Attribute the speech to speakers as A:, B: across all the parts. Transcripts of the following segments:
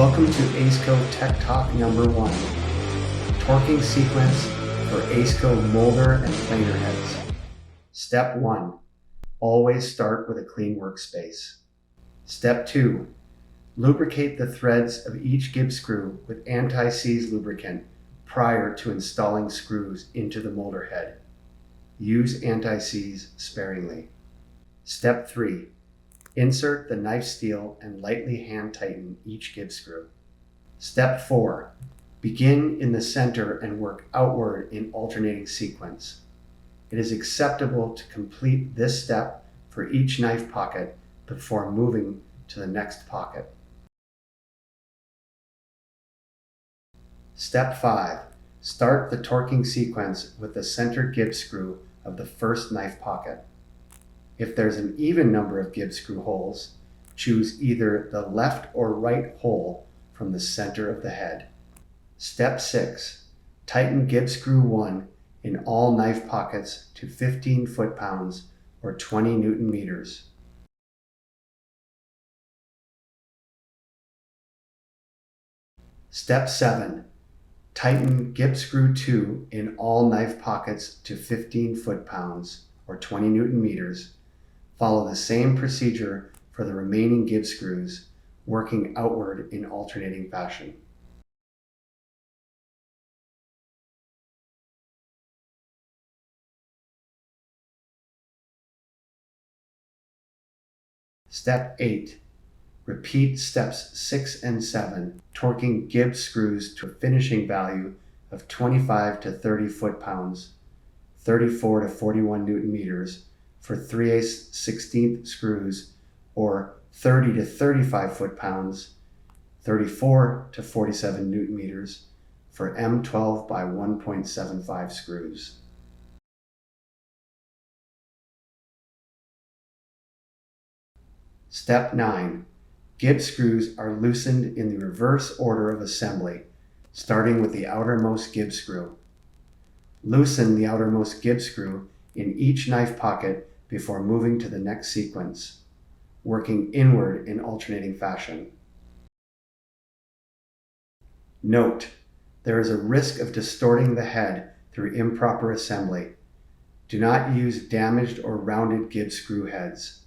A: Welcome to AceCo Tech Talk number 1, torquing sequence for AceCo Moulder and planer heads. Step 1, always start with a clean workspace. Step 2, lubricate the threads of each Gibb screw with anti-seize lubricant prior to installing screws into the Moulder head. Use anti-seize sparingly. Step 3, insert the knife steel and lightly hand tighten each Gibb screw. Step 4, begin in the center and work outward in alternating sequence. It is acceptable to complete this step for each knife pocket before moving to the next pocket. Step 5, start the torquing sequence with the center Gibb screw of the first knife pocket. If there's an even number of Gibb screw holes, choose either the left or right hole from the center of the head. Step 6, tighten Gibb screw 1 in all knife pockets to 15 foot-pounds or 20 Newton meters. Step 7, tighten Gibb screw 2 in all knife pockets to 15 foot-pounds or 20 Newton meters. Follow the same procedure for the remaining Gibb screws, working outward in alternating fashion. Step 8. Repeat steps 6 and 7, torquing Gibb screws to a finishing value of 25 to 30 foot-pounds, 34 to 41 Newton meters, for 3/16 screws, or 30 to 35 foot-pounds, 34 to 47 Newton meters, for M12 by 1.75 screws. Step 9. Gibb screws are loosened in the reverse order of assembly, starting with the outermost Gibb screw. Loosen the outermost Gibb screw in each knife pocket before moving to the next sequence, working inward in alternating fashion. Note, there is a risk of distorting the head through improper assembly. Do not use damaged or rounded Gibb screw heads.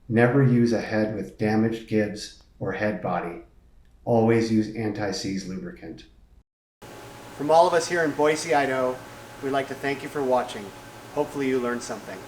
A: Never use a head with damaged Gibbs or head body. Always use anti-seize lubricant. From all of us here in Boise, Idaho, we'd like to thank you for watching. Hopefully you learned something.